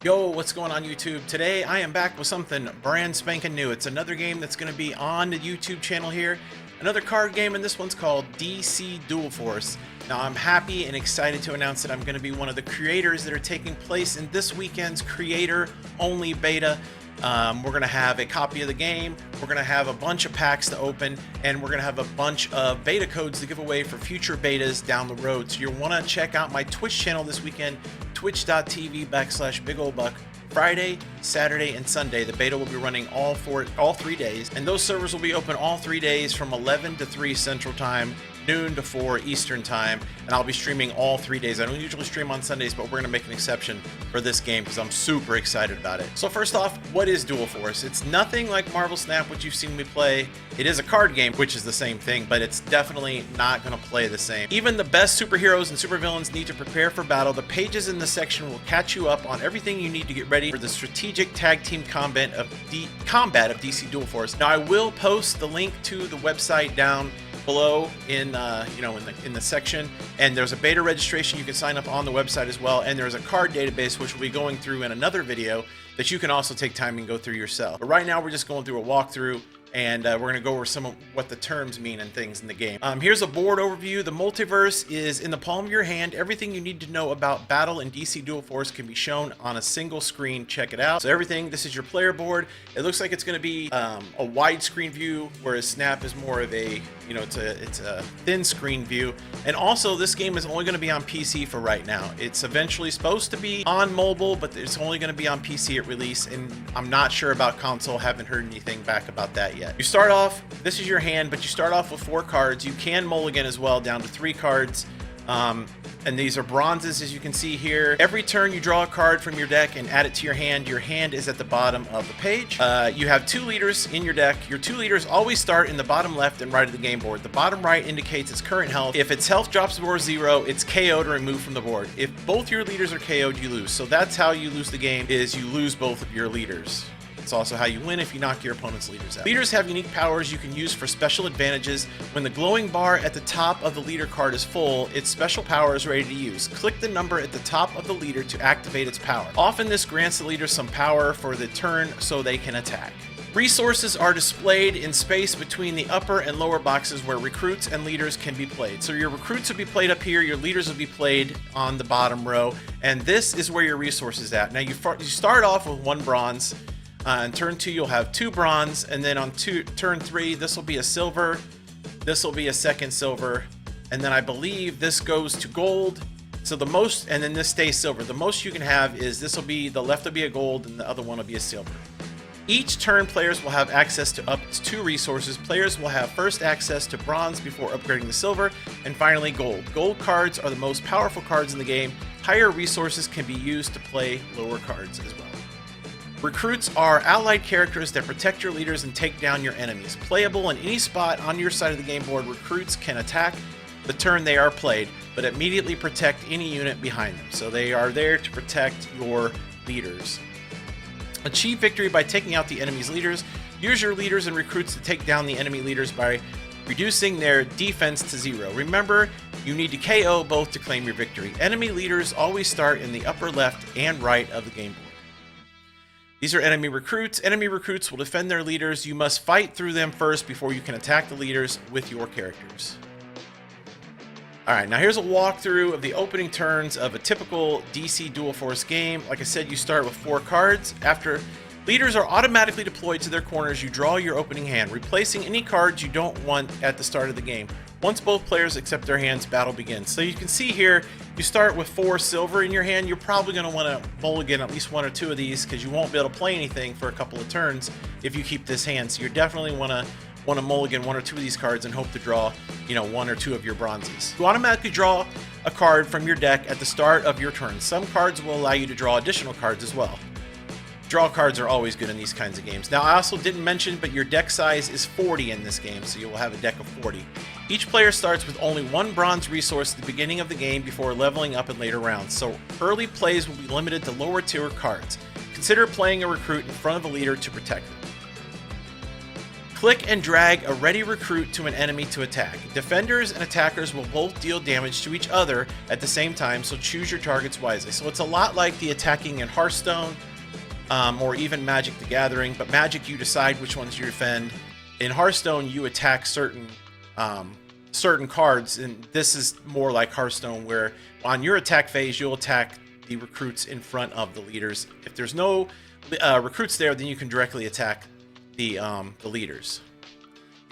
Yo, what's going on YouTube? Today I am back with something brand spanking new. It's another game that's going to be on the YouTube channel here. Another card game, and this one's called DC Dual Force. Now I'm happy and excited to announce that I'm going to be one of the creators that are taking place in this weekend's creator-only beta. We're going to have a copy of the game, we're going to have a bunch of packs to open, and we're going to have a bunch of beta codes to give away for future betas down the road. So you'll want to check out my Twitch channel this weekend, twitch.tv/bigoldbuck. Friday, Saturday, and Sunday. The beta will be running all 3 days, and those servers will be open all 3 days from 11 to 3 Central Time, noon to 4 Eastern Time, and I'll be streaming all 3 days. I don't usually stream on Sundays, but we're going to make an exception for this game because I'm super excited about it. So first off, what is Dual Force? It's nothing like Marvel Snap, which you've seen me play. It is a card game, which is the same thing, but it's definitely not going to play the same. Even the best superheroes and supervillains need to prepare for battle. The pages in this section will catch you up on everything you need to get ready for the strategic tag team combat of DC Dual Force. Now I will post the link to the website down below in the section, and there's a beta registration. You can sign up on the website as well, and there's a card database which we'll be going through in another video that you can also take time and go through yourself. But right now we're just going through a walkthrough, and we're going to go over some of what the terms mean and things in the game. Here's a board overview. The multiverse is in the palm of your hand. Everything you need to know about battle and DC Dual Force can be shown on a single screen. Check it out. So everything, this is your player board. It looks like it's going to be a widescreen view, whereas Snap is more of a, it's a thin screen view. And also this game is only going to be on PC for right now. It's eventually supposed to be on mobile, but it's only going to be on PC at release, and I'm not sure about console. Haven't heard anything back about that yet. You start off, this is your hand, but you start off with 4 cards. You can mulligan as well, down to 3 cards. And these are bronzes, as you can see here. Every turn you draw a card from your deck and add it to your hand. Your hand is at the bottom of the page. You have 2 leaders in your deck. Your 2 leaders always start in the bottom left and right of the game board. The bottom right indicates its current health. If its health drops below 0, it's KO'd or removed from the board. If both your leaders are KO'd, you lose. So that's how you lose the game, is you lose both of your leaders. It's also how you win if you knock your opponent's leaders out. Leaders have unique powers you can use for special advantages. When the glowing bar at the top of the leader card is full, its special power is ready to use. Click the number at the top of the leader to activate its power. Often this grants the leader some power for the turn so they can attack. Resources are displayed in space between the upper and lower boxes where recruits and leaders can be played. So your recruits will be played up here, your leaders will be played on the bottom row, and this is where your resources at. Now you start off with 1 bronze. In turn 2, you'll have 2 bronze, and then on turn 3, this will be a silver, this will be a second silver, and then I believe this goes to gold. So the most, and then this stays silver. The most you can have is this will be, the left will be a gold, and the other one will be a silver. Each turn, players will have access to up to 2 resources. Players will have first access to bronze before upgrading to silver, and finally gold. Gold cards are the most powerful cards in the game. Higher resources can be used to play lower cards as well. Recruits are allied characters that protect your leaders and take down your enemies. Playable in any spot on your side of the game board, recruits can attack the turn they are played, but immediately protect any unit behind them. So they are there to protect your leaders. Achieve victory by taking out the enemy's leaders. Use your leaders and recruits to take down the enemy leaders by reducing their defense to 0. Remember, you need to KO both to claim your victory. Enemy leaders always start in the upper left and right of the game board. These are enemy recruits. Enemy recruits will defend their leaders. You must fight through them first before you can attack the leaders with your characters. Alright, now here's a walkthrough of the opening turns of a typical DC Dual Force game. Like I said, you start with 4 cards. After leaders are automatically deployed to their corners, you draw your opening hand, replacing any cards you don't want at the start of the game. Once both players accept their hands, battle begins. So you can see here, you start with 4 silver in your hand. You're probably going to want to mulligan at least 1 or 2 of these because you won't be able to play anything for a couple of turns if you keep this hand. So you definitely want to mulligan 1 or 2 of these cards and hope to draw, 1 or 2 of your bronzes. You automatically draw a card from your deck at the start of your turn. Some cards will allow you to draw additional cards as well. Draw cards are always good in these kinds of games. Now, I also didn't mention, but your deck size is 40 in this game, so you will have a deck of 40. Each player starts with only 1 bronze resource at the beginning of the game before leveling up in later rounds, so early plays will be limited to lower tier cards. Consider playing a recruit in front of a leader to protect them. Click and drag a ready recruit to an enemy to attack. Defenders and attackers will both deal damage to each other at the same time, so choose your targets wisely. So it's a lot like the attacking in Hearthstone, or even Magic the Gathering, but Magic you decide which ones you defend. In Hearthstone you attack certain cards, and this is more like Hearthstone, where on your attack phase you'll attack the recruits in front of the leaders. If there's no recruits there, then you can directly attack the leaders.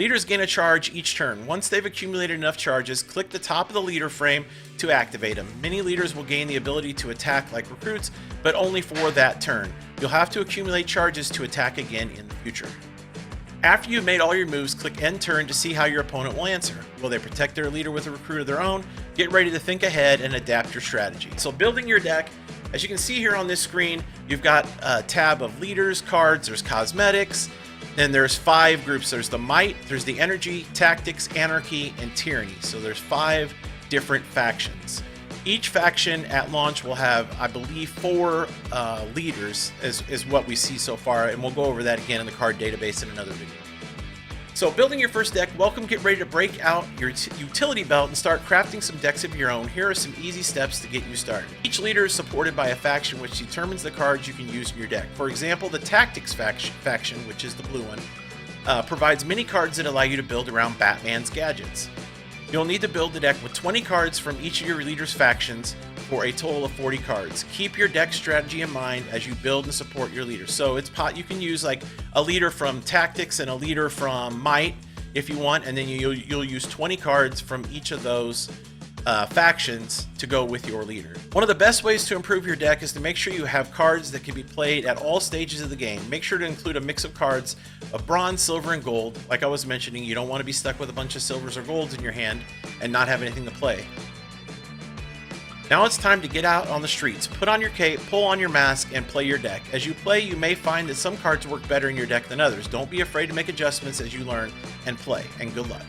Leaders gain a charge each turn. Once they've accumulated enough charges, click the top of the leader frame to activate them. Many leaders will gain the ability to attack like recruits, but only for that turn. You'll have to accumulate charges to attack again in the future. After you've made all your moves, click end turn to see how your opponent will answer. Will they protect their leader with a recruit of their own? Get ready to think ahead and adapt your strategy. So building your deck, as you can see here on this screen, you've got a tab of leaders, cards, there's cosmetics, then there's 5 groups. There's the might, there's the energy, tactics, anarchy, and tyranny. So there's 5 different factions. Each faction at launch will have, I believe, 4 leaders is what we see so far, and we'll go over that again in the card database in another video. So building your first deck, welcome, get ready to break out your utility belt and start crafting some decks of your own. Here are some easy steps to get you started. Each leader is supported by a faction which determines the cards you can use in your deck. For example, the Tactics faction, which is the blue one, provides many cards that allow you to build around Batman's gadgets. You'll need to build the deck with 20 cards from each of your leaders' factions for a total of 40 cards. Keep your deck strategy in mind as you build and support your leaders. So you can use like a leader from Tactics and a leader from Might if you want, and then you'll use 20 cards from each of those factions to go with your leader. One of the best ways to improve your deck is to make sure you have cards that can be played at all stages of the game. Make sure to include a mix of cards of bronze, silver, and gold. Like I was mentioning, you don't want to be stuck with a bunch of silvers or golds in your hand and not have anything to play. Now it's time to get out on the streets. Put on your cape, pull on your mask, and play your deck. As you play, you may find that some cards work better in your deck than others. Don't be afraid to make adjustments as you learn and play, and good luck.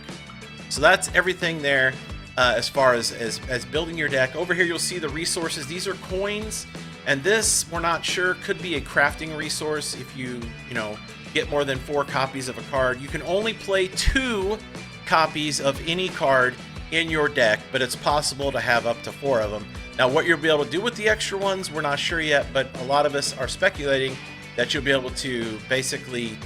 So that's everything there as far as building your deck. Over here you'll see the resources. These are coins, and this, we're not sure, could be a crafting resource if you get more than 4 copies of a card. You can only play 2 copies of any card in your deck, but it's possible to have up to 4 of them. Now what you'll be able to do with the extra ones, we're not sure yet, but a lot of us are speculating that you'll be able to basically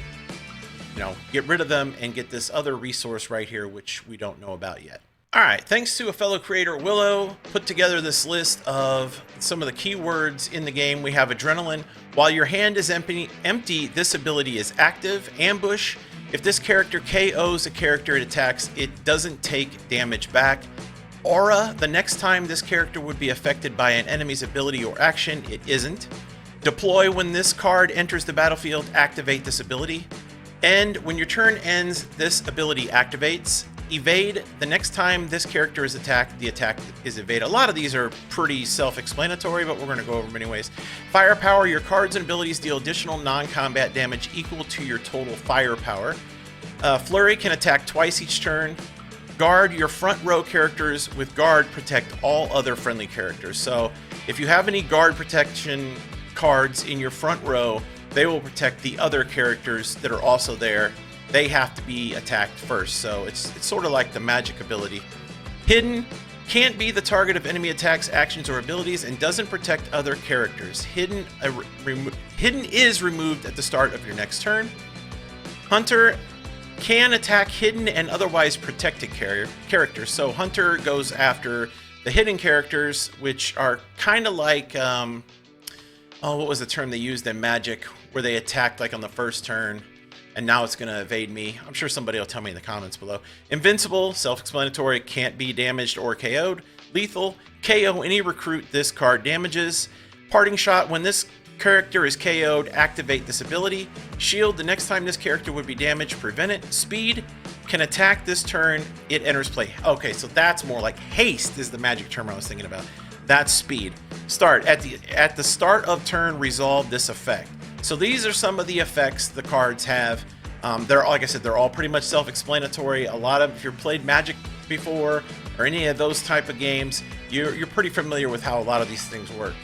get rid of them and get this other resource right here, which we don't know about yet. All right, thanks to a fellow creator, Willow, put together this list of some of the keywords in the game. We have adrenaline. While your hand is empty, this ability is active. Ambush. If this character KOs a character it attacks, it doesn't take damage back. Aura. The next time this character would be affected by an enemy's ability or action, it isn't. Deploy. When this card enters the battlefield, activate this ability. And when your turn ends, this ability activates. Evade. The next time this character is attacked, the attack is evaded. A lot of these are pretty self-explanatory, but we're going to go over them anyways. Firepower. Your cards and abilities deal additional non-combat damage equal to your total firepower. Flurry can attack twice each turn. Guard. Your front row characters with guard protect all other friendly characters. So if you have any guard protection cards in your front row, they will protect the other characters that are also there. They have to be attacked first, so it's sort of like the magic ability. Hidden. Can't be the target of enemy attacks, actions, or abilities, and doesn't protect other characters. Hidden is removed at the start of your next turn. Hunter can attack hidden and otherwise protected characters. So Hunter goes after the hidden characters, which are kind of like, what was the term they used in Magic, where they attacked like on the first turn, and now it's going to evade me. I'm sure somebody will tell me in the comments below. Invincible, self-explanatory, can't be damaged or KO'd. Lethal, KO any recruit this card damages. Parting Shot, when this character is KO'd, activate this ability. Shield, the next time this character would be damaged, prevent it. Speed, can attack this turn, it enters play. Okay, so that's more like haste is the magic term I was thinking about. That's speed. Start, at the start of turn, resolve this effect. So these are some of the effects the cards have. They're, like I said, they're all pretty much self-explanatory. A lot of, if you've played Magic before or any of those type of games, you're pretty familiar with how a lot of these things work.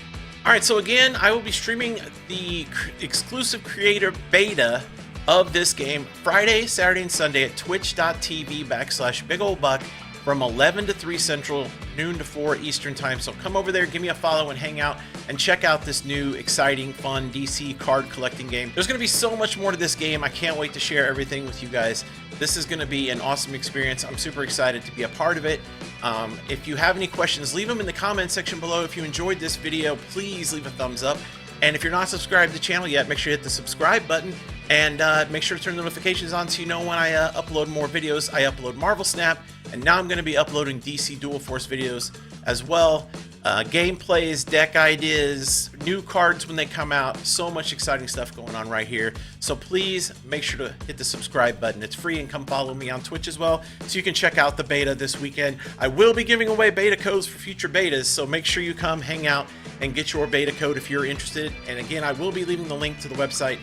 All right, so again, I will be streaming the exclusive creator beta of this game Friday, Saturday, and Sunday at twitch.tv/bigoldbuck from 11 to 3 Central, noon to 4 Eastern time. So come over there, give me a follow, and hang out and check out this new, exciting, fun DC card collecting game. There's going to be so much more to this game. I can't wait to share everything with you guys. This is going to be an awesome experience. I'm super excited to be a part of it. If you have any questions, leave them in the comment section below. If you enjoyed this video, please leave a thumbs up. And if you're not subscribed to the channel yet, make sure you hit the subscribe button and make sure to turn the notifications on so you know when I upload more videos. I upload Marvel Snap, and now I'm going to be uploading DC Dual Force videos as well. Gameplays, deck ideas, new cards when they come out. So much exciting stuff going on right here. So please make sure to hit the subscribe button. It's free, and come follow me on Twitch as well so you can check out the beta this weekend. I will be giving away beta codes for future betas, so make sure you come hang out and get your beta code if you're interested. And again, I will be leaving the link to the website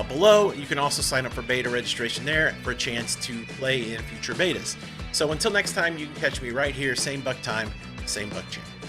below. You can also sign up for beta registration there for a chance to play in future betas. So until next time, you can catch me right here, same Buck time, same Buck channel.